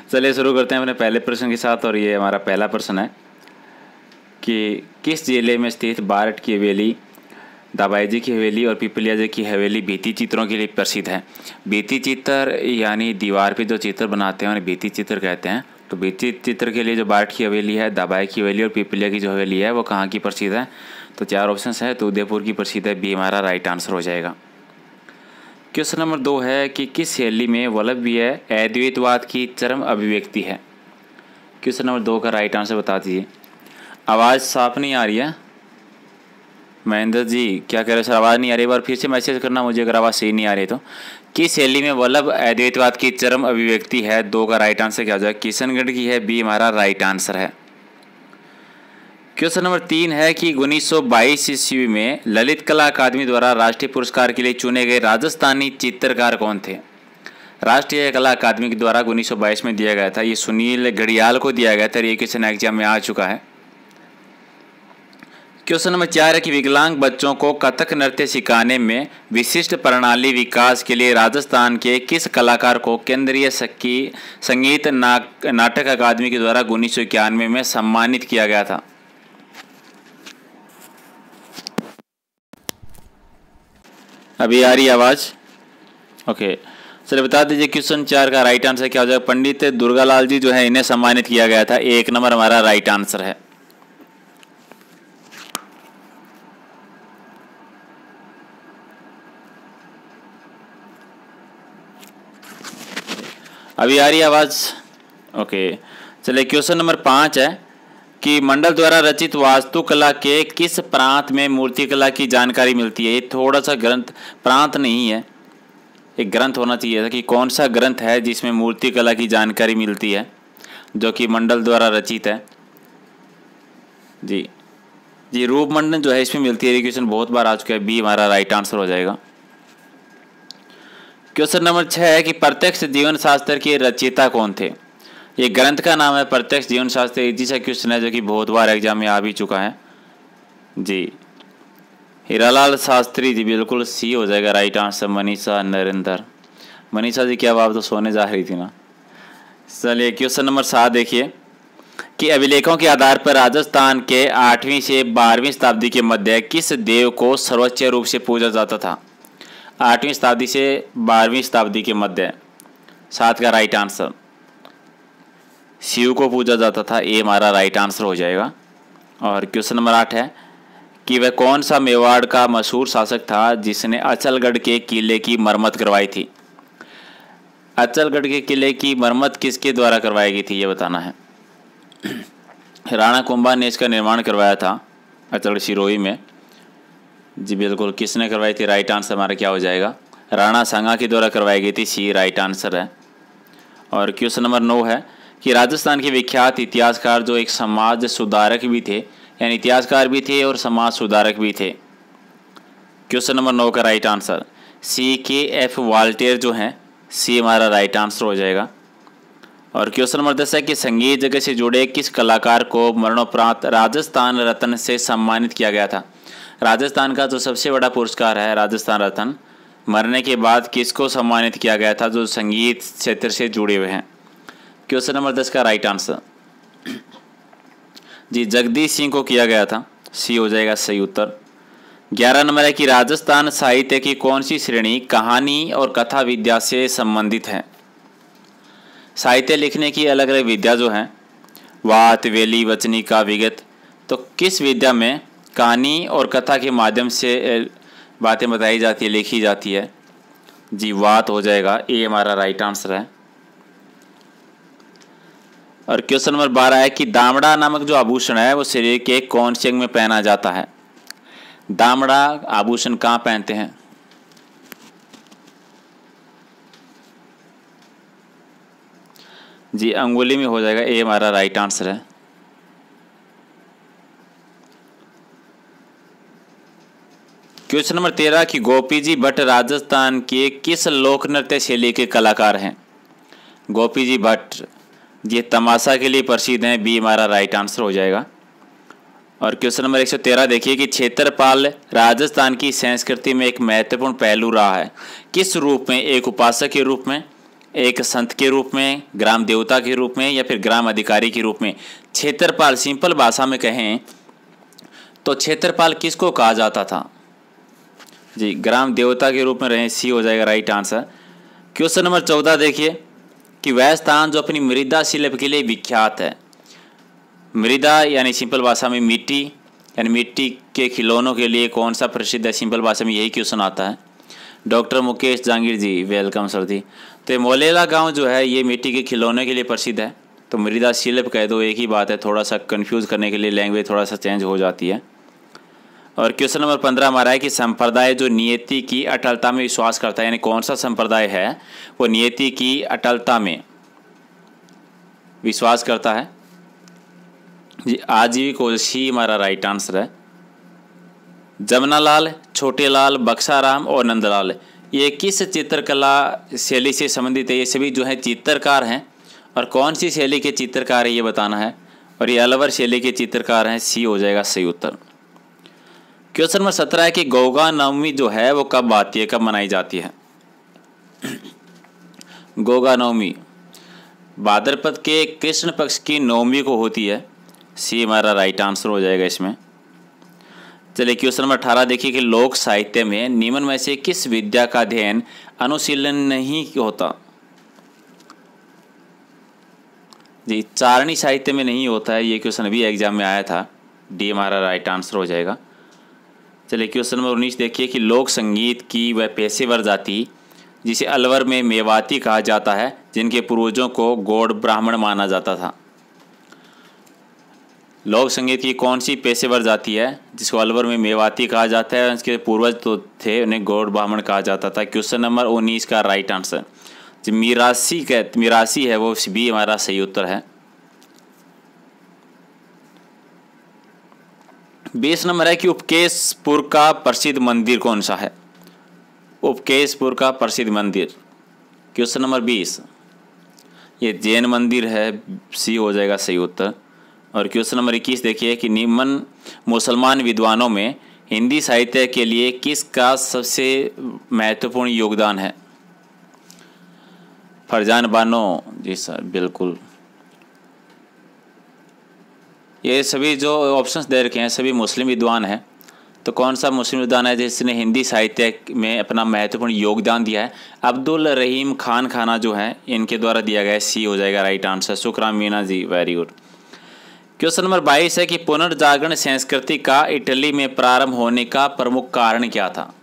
चलिए शुरू करते हैं अपने पहले प्रश्न के साथ। और ये हमारा पहला प्रश्न है कि किस जिले में स्थित बारठ की हवेली, दाबाई जी की हवेली और पिपलिया जी की हवेली भित्ति चित्रों के लिए प्रसिद्ध है। भित्ति चित्र यानी दीवार पे जो चित्र बनाते हैं उन्हें भित्ति चित्र कहते हैं। तो भित्ति चित्र के लिए जो बारठ की हवेली है, दाबाई की हवेली और पिपलिया की जो हवेली है वो कहाँ की प्रसिद्ध है? तो चार ऑप्शन है, तो उदयपुर की प्रसिद्ध है। बी हमारा राइट आंसर हो जाएगा। क्वेश्चन नंबर 2 है कि किस शैली में वल्लभीय अद्वैतवाद की चरम अभिव्यक्ति है? क्वेश्चन नंबर 2 का राइट आंसर बता दीजिए। आवाज़ साफ नहीं आ रही है महेंद्र जी, क्या कह रहे हो सर? आवाज़ नहीं आ रही, एक बार फिर से मैसेज करना मुझे अगर आवाज़ सही नहीं आ रही तो। किस शैली में वल्लभ अद्वैतवाद की चरम अभिव्यक्ति है? 2 का राइट आंसर क्या हो जाएगा? किशनगढ़ की है। बी हमारा राइट आंसर है। क्वेश्चन नंबर 3 है कि 1922 ईस्वी में ललित कला अकादमी द्वारा राष्ट्रीय पुरस्कार के लिए चुने गए राजस्थानी चित्रकार कौन थे? राष्ट्रीय कला अकादमी के द्वारा 1922 में दिया गया था। ये सुनील घड़ियाल को दिया गया था। ये क्वेश्चन एग्जाम में आ चुका है। क्वेश्चन नंबर 4 है कि विकलांग बच्चों को कथक नृत्य सिखाने में विशिष्ट प्रणाली विकास के लिए राजस्थान के किस कलाकार को केंद्रीय संगीत नाटक अकादमी के द्वारा 1991 में सम्मानित किया गया था? अभी आ रही आवाज़? ओके, चलिए बता दीजिए क्वेश्चन 4 का राइट आंसर क्या हो जाएगा? पंडित दुर्गालाल जी जो है इन्हें सम्मानित किया गया था। 1 नंबर हमारा राइट आंसर है। अभी आ रही आवाज़? ओके, चलिए क्वेश्चन नंबर 5 है कि मंडल द्वारा रचित वास्तुकला के किस प्रांत में मूर्तिकला की जानकारी मिलती है? ये थोड़ा सा ग्रंथ, प्रांत नहीं है, एक ग्रंथ होना चाहिए था कि कौन सा ग्रंथ है जिसमें मूर्तिकला की जानकारी मिलती है जो कि मंडल द्वारा रचित है। जी रूपमंडन जो है इसमें मिलती है। क्वेश्चन बहुत बार आ चुका है। बी हमारा राइट आंसर हो जाएगा। क्वेश्चन नंबर 6 है कि प्रत्यक्ष जीवन शास्त्र के रचयिता कौन थे? ये ग्रंथ का नाम है प्रत्यक्ष जीवन शास्त्र। इजी सा क्वेश्चन है जो कि बहुत बार एग्जाम में आ भी चुका है। जी हीरालाल शास्त्री जी, बिल्कुल सी हो जाएगा राइट आंसर। मनीषा नरेंद्र, मनीषा जी क्या आप तो सोने जा रही थी ना? चलिए क्वेश्चन नंबर 7 देखिए कि अभिलेखों के आधार पर राजस्थान के 8वीं से 12वीं शताब्दी के मध्य किस देव को सर्वोच्च रूप से पूजा जाता था? 8वीं शताब्दी से 12वीं शताब्दी के मध्य 7 का राइट आंसर शिव को पूजा जाता था। ए हमारा राइट आंसर हो जाएगा। और क्वेश्चन नंबर 8 है कि वह कौन सा मेवाड़ का मशहूर शासक था जिसने अचलगढ़ के किले की मरम्मत करवाई थी? अचलगढ़ के किले की मरम्मत किसके द्वारा करवाई गई थी ये बताना है। राणा कुंभा ने इसका निर्माण करवाया था अचलगढ़ सिरोही में। जी बिल्कुल, किसने करवाई थी? राइट आंसर हमारा क्या हो जाएगा? राणा सांगा के द्वारा करवाई गई थी। सी राइट आंसर है। और क्वेश्चन नंबर 9 है कि राजस्थान के विख्यात इतिहासकार जो एक समाज सुधारक भी थे, यानी इतिहासकार भी थे और समाज सुधारक भी थे। क्वेश्चन नंबर 9 का राइट आंसर CKF वाल्टेयर जो हैं। सी हमारा राइट आंसर हो जाएगा। और क्वेश्चन नंबर 10 है कि संगीत जगत से जुड़े किस कलाकार को मरणोपरांत राजस्थान रत्न से सम्मानित किया गया था? राजस्थान का जो सबसे बड़ा पुरस्कार है राजस्थान रत्न, मरने के बाद किसको सम्मानित किया गया था जो संगीत क्षेत्र से जुड़े हुए हैं? क्वेश्चन नंबर 10 का राइट आंसर जी जगदीश सिंह को किया गया था। सी हो जाएगा सही उत्तर। 11 नंबर है कि राजस्थान साहित्य की कौन सी श्रेणी कहानी और कथा विद्या से संबंधित है? साहित्य लिखने की अलग अलग विद्या जो हैं, वात, वेली, वचनी का, विगत, तो किस विद्या में कहानी और कथा के माध्यम से बातें बताई जाती है, लिखी जाती है? जी वात हो जाएगा। ए हमारा राइट आंसर है। और क्वेश्चन नंबर 12 है कि दामड़ा नामक जो आभूषण है वो शरीर के कौन से अंग में पहना जाता है? दामड़ा आभूषण कहाँ पहनते हैं? जी अंगुली में हो जाएगा। ए हमारा राइट आंसर है। क्वेश्चन नंबर 13 कि गोपी जी भट्ट राजस्थान के किस लोक नृत्य शैली के कलाकार हैं? गोपी जी भट्ट ये तमाशा के लिए प्रसिद्ध हैं। बी हमारा राइट आंसर हो जाएगा। और क्वेश्चन नंबर 113 देखिए कि क्षेत्रपाल राजस्थान की संस्कृति में एक महत्वपूर्ण पहलू रहा है। किस रूप में? एक उपासक के रूप में, एक संत के रूप में, ग्राम देवता के रूप में, या फिर ग्राम अधिकारी के रूप में? क्षेत्रपाल, सिंपल भाषा में कहें तो क्षेत्रपाल किसको कहा जाता था? जी, ग्राम देवता के रूप में रहे, सी हो जाएगा राइट आंसर। क्वेश्चन नंबर 14 देखिए कि वह स्थान जो अपनी मृदा शिल्प के लिए विख्यात है। मृदा यानी सिंपल भाषा में मिट्टी, यानी मिट्टी के खिलौनों के लिए कौन सा प्रसिद्ध है? सिंपल भाषा में यही क्वेश्चन आता है। डॉक्टर मुकेश जहांगीर जी, वेलकम सर जी। तो ये मोलेला गांव जो है ये मिट्टी के खिलौनों के लिए प्रसिद्ध है। तो मृदा शिल्प कह दो, एक ही बात है, थोड़ा सा कंफ्यूज करने के लिए लैंग्वेज थोड़ा सा चेंज हो जाती है। और क्वेश्चन नंबर 15 हमारा है कि संप्रदाय जो नियति की अटलता में विश्वास करता है, यानी कौन सा संप्रदाय है वो नियति की अटलता में विश्वास करता है? जी, आजीविका, सी हमारा राइट आंसर है। जमनालाल, छोटेलाल, बक्साराम और नंदलाल, ये किस चित्रकला शैली से संबंधित है? ये सभी जो है चित्रकार हैं, और कौन सी शैली के चित्रकार है ये बताना है, और ये अलवर शैली के चित्रकार हैं, सी हो जाएगा सही उत्तर। क्वेश्चन नंबर 17 है कि गोगा नवमी जो है वो कब आती है, कब मनाई जाती है? गोगा नवमी भाद्रपद के कृष्ण पक्ष की नवमी को होती है, सी हमारा राइट आंसर हो जाएगा इसमें। चलिए क्वेश्चन नंबर 18 देखिए कि लोक साहित्य में निम्न में से किस विद्या का अध्ययन अनुशीलन नहीं होता? जी, चारणी साहित्य में नहीं होता है, ये क्वेश्चन अभी एग्जाम में आया था, डी हमारा राइट आंसर हो जाएगा। चलिए क्वेश्चन नंबर 19 देखिए कि लोक संगीत की वह पेशेवर जाति जिसे अलवर में मेवाती कहा जाता है, जिनके पूर्वजों को गौड़ ब्राह्मण माना जाता था। लोक संगीत की कौन सी पेशेवर जाति है जिसको अलवर में मेवाती कहा जाता है, उसके पूर्वज तो थे, उन्हें गौड़ ब्राह्मण कहा जाता था? क्वेश्चन नंबर 19 का राइट आंसर जो मिरासी है वो भी हमारा सही उत्तर है। 20 नंबर है कि उपकेशपुर का प्रसिद्ध मंदिर कौन सा है? उपकेशपुर का प्रसिद्ध मंदिर, क्वेश्चन नंबर 20, ये जैन मंदिर है, सी हो जाएगा सही उत्तर। और क्वेश्चन नंबर 21 देखिए कि निम्न मुसलमान विद्वानों में हिंदी साहित्य के लिए किसका सबसे महत्वपूर्ण योगदान है? फरजान बानो, जी सर बिल्कुल। ये सभी जो ऑप्शंस दे रखे हैं सभी मुस्लिम विद्वान हैं, तो कौन सा मुस्लिम विद्वान है जिसने हिंदी साहित्य में अपना महत्वपूर्ण योगदान दिया है? अब्दुल रहीम खान खाना जो है इनके द्वारा दिया गया है, सी हो जाएगा right answer. शुक्रान Meena ji, very good. Question number 22 है कि पुनर्जागरण संस्कृति का इटली में प्रारंभ होने का प्रमुख कारण क्या था?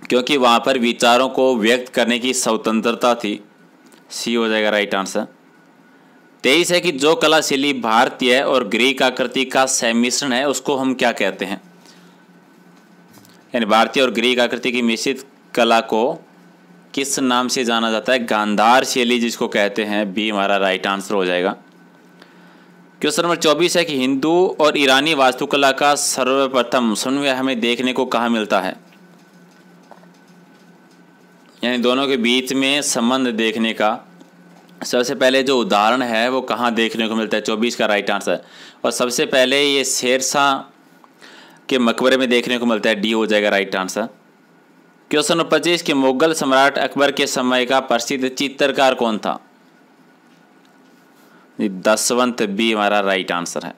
क्योंकि वहां पर विचारों को व्यक्त करने की स्वतंत्रता थी, सी हो जाएगा राइट आंसर। 23 है कि जो कला शैली भारतीय और ग्रीक आकृति का सम्मिश्रण है उसको हम क्या कहते हैं? यानी भारतीय और ग्रीक आकृति की मिश्रित कला को किस नाम से जाना जाता है? गांधार शैली जिसको कहते हैं, बी हमारा राइट आंसर हो जाएगा। क्वेश्चन नंबर 24 है कि हिंदू और ईरानी वास्तुकला का सर्वप्रथम समन्वय हमें देखने को कहाँ मिलता है? यानी दोनों के बीच में संबंध देखने का सबसे पहले जो उदाहरण है वो कहाँ देखने को मिलता है? 24 का राइट आंसर। और सबसे पहले ये शेरशाह के मकबरे में देखने को मिलता है, डी हो जाएगा राइट आंसर। क्वेश्चन नंबर 25 के मुगल सम्राट अकबर के समय का प्रसिद्ध चित्रकार कौन था? दसवंत, बी हमारा राइट आंसर है।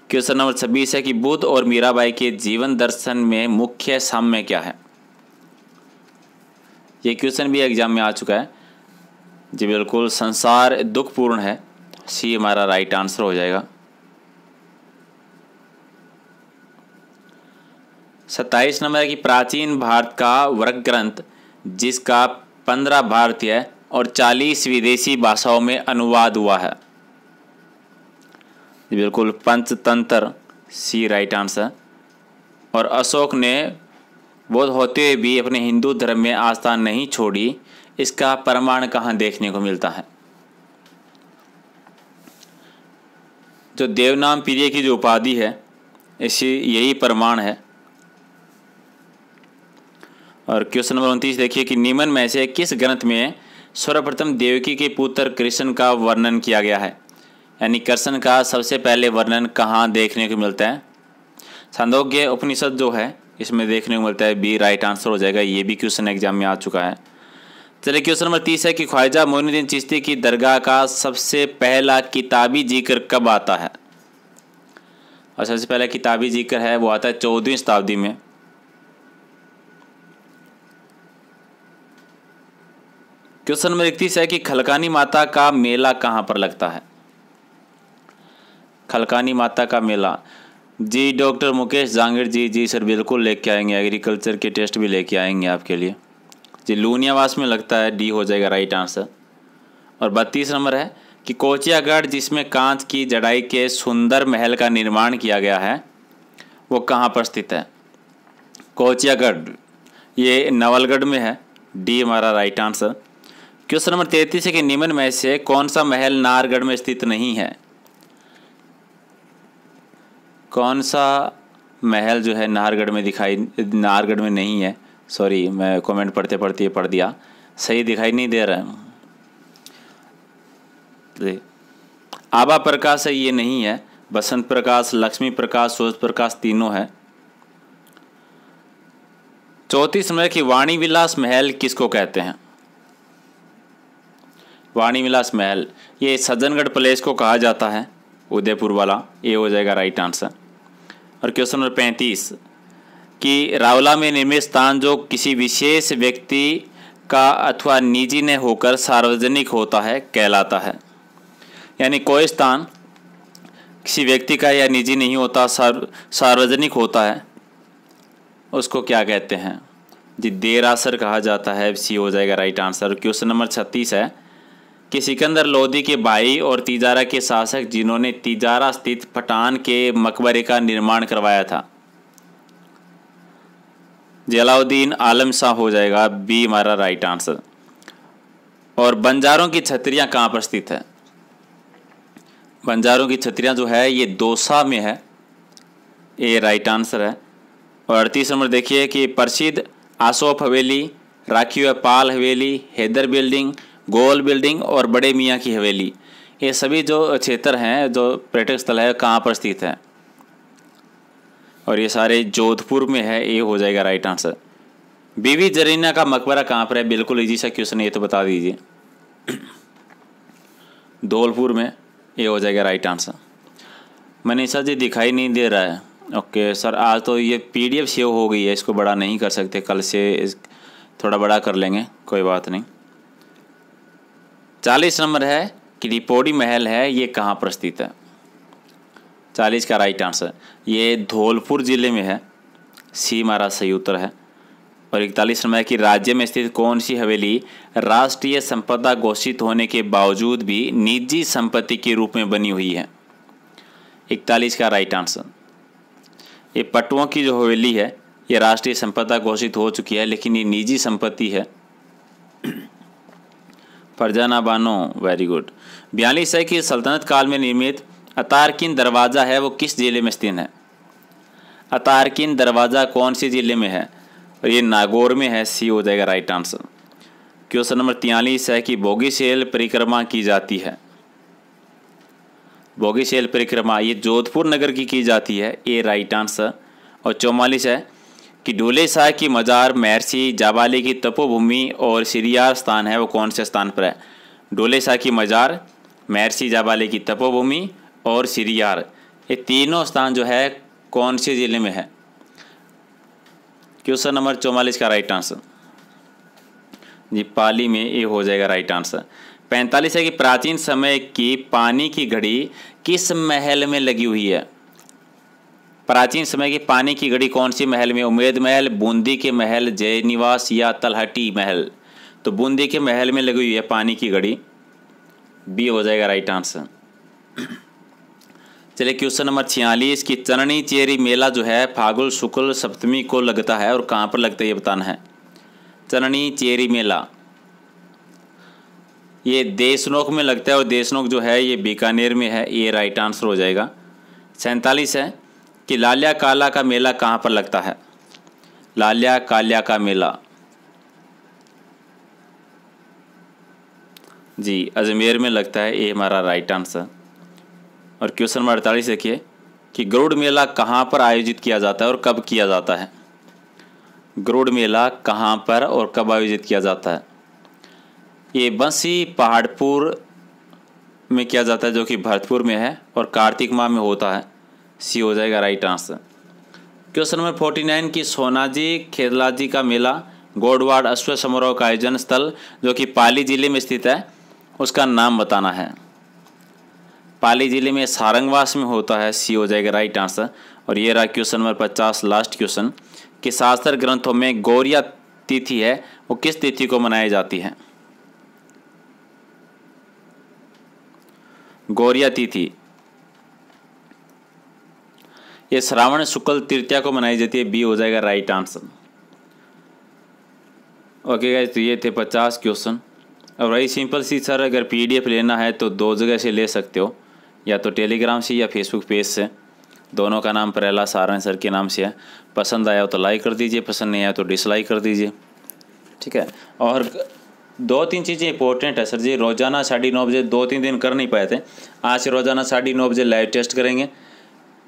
क्वेश्चन नंबर 26 है कि बुद्ध और मीराबाई के जीवन दर्शन में मुख्य साम्य क्या है? ये क्वेश्चन भी एग्जाम में आ चुका है, जी बिल्कुल, संसार दुखपूर्ण है, सी हमारा राइट आंसर हो जाएगा। 27 नंबर है कि प्राचीन भारत का वर्ग ग्रंथ जिसका 15 भारतीय और 40 विदेशी भाषाओं में अनुवाद हुआ है, बिल्कुल पंचतंत्र, सी राइट आंसर। और अशोक ने बौद्ध होते हुए भी अपने हिंदू धर्म में आस्था नहीं छोड़ी, इसका प्रमाण कहाँ देखने को मिलता है? जो देवनाम प्रिय की जो उपाधि है इसी यही प्रमाण है। और क्वेश्चन नंबर 29 देखिए कि निम्न में से किस ग्रंथ में सर्वप्रथम देवकी के पुत्र कृष्ण का वर्णन किया गया है? यानी कृष्ण का सबसे पहले वर्णन कहाँ देखने को मिलता है? छांदोग्य उपनिषद जो है इसमें देखने को मिलता है बी राइट आंसर हो जाएगा। ये भी क्वेश्चन एग्जाम में आ चुका है। चलिए क्वेश्चन नंबर 30 है कि ख्वाजा मोइनुद्दीन चिश्ती की दरगाह का सबसे पहला किताबी जिक्र कब आता है। और सबसे पहला किताबी जिक्र है वो आता है 14वीं शताब्दी में। क्वेश्चन नंबर 31 है कि खलकानी माता का मेला कहाँ पर लगता है। खलकानी माता का मेला, जी डॉक्टर मुकेश जांगिड़ जी सर बिल्कुल लेके आएंगे, एग्रीकल्चर के टेस्ट भी लेके आएंगे आपके लिए जी। लूनियावास में लगता है, डी हो जाएगा राइट आंसर। और 32 नंबर है कि कोचियागढ़ जिसमें कांच की जड़ाई के सुंदर महल का निर्माण किया गया है वो कहाँ पर स्थित है। कोचियागढ़ ये नवलगढ़ में है, डी हमारा राइट आंसर। क्वेश्चन नंबर 33 है कि निम्न में से कौन सा महल नाहरगढ़ में स्थित नहीं है। कौन सा महल जो है नाहरगढ़ में नहीं है। सॉरी, मैं कमेंट पढ़ते पढ़ते ये पढ़ दिया, सही दिखाई नहीं दे रहा है। आभा प्रकाश है, ये नहीं है। बसंत प्रकाश, लक्ष्मी प्रकाश, सूरज प्रकाश तीनों है। 34 नंबर की वाणी विलास महल किसको कहते हैं। वाणी विलास महल ये सज्जनगढ़ पैलेस को कहा जाता है, उदयपुर वाला, ये हो जाएगा राइट आंसर। और क्वेश्चन नंबर 35 कि रावला में निर्मित स्थान जो किसी विशेष व्यक्ति का अथवा निजी न होकर सार्वजनिक होता है कहलाता है। यानी कोई स्थान किसी व्यक्ति का या निजी नहीं होता, सार्वजनिक होता है, उसको क्या कहते हैं जी। देरासर कहा जाता है, सी हो जाएगा राइट आंसर। क्वेश्चन नंबर 36 है कि सिकंदर लोदी के भाई और तिजारा के शासक जिन्होंने तिजारा स्थित पठान के मकबरे का निर्माण करवाया था। जलालुद्दीन आलम शाह हो जाएगा, बी हमारा राइट आंसर। और बंजारों की छतरियां कहाँ पर स्थित है। बंजारों की छतरियां जो है ये दौसा में है, ये राइट आंसर है। और 38 नंबर देखिए कि प्रसिद्ध आसोफ हवेली, राखी हुआ पाल हवेली, हैदर बिल्डिंग, गोल बिल्डिंग और बड़े मियाँ की हवेली, ये सभी जो क्षेत्र हैं, जो पर्यटक स्थल है, कहाँ पर स्थित है। और ये सारे जोधपुर में है, ये हो जाएगा राइट आंसर। बीवी जरीना का मकबरा कहाँ पर है, बिल्कुल इजी सा क्वेश्चन, ये तो बता दीजिए। धौलपुर में, ये हो जाएगा राइट आंसर। मनीषा जी दिखाई नहीं दे रहा है। ओके सर, आज तो ये PDF सेव हो गई है, इसको बड़ा नहीं कर सकते, कल से थोड़ा बड़ा कर लेंगे, कोई बात नहीं। 40 नंबर है कि रिपोड़ी महल है, ये कहाँ पर स्थित है। 40 का राइट आंसर ये धौलपुर जिले में है, सी हमारा सही उत्तर है। और 41 नंबर है कि राज्य में स्थित कौन सी हवेली राष्ट्रीय संपदा घोषित होने के बावजूद भी निजी संपत्ति के रूप में बनी हुई है। 41 का राइट आंसर ये पटुओं की जो हवेली है ये राष्ट्रीय संपदा घोषित हो चुकी है, लेकिन ये निजी संपत्ति है। Farzana Bano, very good. 42 है कि सल्तनत काल में निर्मित अतारकिन दरवाज़ा है वो किस जिले में स्थित है। अतारकिन दरवाज़ा कौन सी जिले में है, और ये नागौर में है, सी हो जाएगा राइट आंसर। क्वेश्चन नंबर 43 है कि बोगीशेल परिक्रमा की जाती है। बोगीशेल परिक्रमा ये जोधपुर नगर की जाती है, ये राइट आंसर। और 44 है कि ढोले शाह की मजार महर्षि जाबाली की तपोभूमि और सिरियार स्थान है वो कौन से स्थान पर है। ढोले शाह की मजार, महर्षि जाबाली की तपोभूमि और सिरियार, ये तीनों स्थान जो है कौन से जिले में है। क्वेश्चन नंबर 44 का राइट आंसर जी पाली में, ये हो जाएगा राइट आंसर। 45 है कि प्राचीन समय की पानी की घड़ी किस महल में लगी हुई है। प्राचीन समय की पानी की घड़ी कौन सी महल में, उमेद महल, बूंदी के महल, जय निवास या तलहटी महल। तो बूंदी के महल में लगी हुई है पानी की घड़ी, बी हो जाएगा राइट आंसर। चलिए क्वेश्चन नंबर 46 की चननी चेरी मेला जो है फागुन शुक्ल सप्तमी को लगता है और कहाँ पर लगता है ये बताना है। चननी चेरी मेला ये देशनोक में लगता है और देशनोक जो है ये बीकानेर में है, ये राइट आंसर हो जाएगा। 47 है कि लालिया काला का मेला कहाँ पर लगता है। लालिया काल्या का मेला जी अजमेर में लगता है, ये हमारा राइट आंसर। और क्वेश्चन नंबर 48 देखिए कि गरुड़ मेला कहाँ पर आयोजित किया जाता है और कब किया जाता है। गरुड़ मेला कहाँ पर और कब आयोजित किया जाता है? ये बंसी पहाड़पुर में किया जाता है, जो कि भरतपुर में है और कार्तिक माह में होता है। सी हो जाएगा राइट आंसर। क्वेश्चन नंबर 49 की सोनाजी खेदलाजी का मेला गोडवाड़ अश्व समारोह का आयोजन स्थल जो कि पाली जिले में स्थित है, उसका नाम बताना है। पाली जिले में सारंगवास में होता है। सी हो जाएगा राइट आंसर। और ये रहा क्वेश्चन नंबर 50 लास्ट क्वेश्चन कि शास्त्र ग्रंथों में गौरिया तिथि है वो किस तिथि को मनाई जाती है? गौरिया तिथि ये श्रावण शुक्ल तृतीया को मनाई जाती है। बी हो जाएगा राइट आंसर। ओके गाइस, तो ये थे 50 क्वेश्चन। और वही सिंपल सी सर, अगर पीडीएफ लेना है तो 2 जगह से ले सकते हो, या तो टेलीग्राम से या फेसबुक पेज से। दोनों का नाम प्रहलाद सारण सर के नाम से है। पसंद आया हो तो लाइक कर दीजिए, पसंद नहीं आया तो डिसलाइक कर दीजिए, ठीक है। और 2-3 चीज़ें इंपॉर्टेंट है सर जी। रोज़ाना 9:30 बजे 2-3 दिन कर नहीं पाए थे, आज से रोज़ाना 9:30 बजे लाइव टेस्ट करेंगे।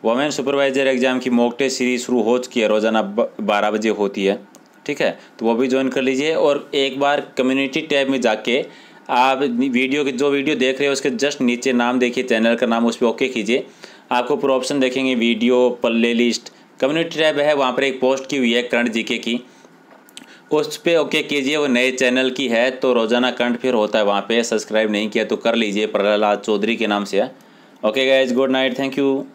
वुमेन सुपरवाइजर एग्जाम की मॉक टेस्ट सीरीज शुरू हो चुकी है, रोज़ाना 12 बजे होती है, ठीक है। तो वो भी ज्वाइन कर लीजिए। और एक बार कम्युनिटी टैब में जाके आप वीडियो के जो वीडियो देख रहे हो उसके जस्ट नीचे नाम देखिए, चैनल का नाम, उस पर ओके कीजिए। आपको पूरा ऑप्शन देखेंगे, video, play list, community tab है, वहाँ पर एक पोस्ट की हुई है करंट जीके की, उस पर ओके कीजिए। वो नए चैनल की है तो रोज़ाना करंट फिर होता है वहाँ पे। सब्सक्राइब नहीं किया तो कर लीजिए, प्रहलाद चौधरी के नाम से है। Okay guys, good night, thank you.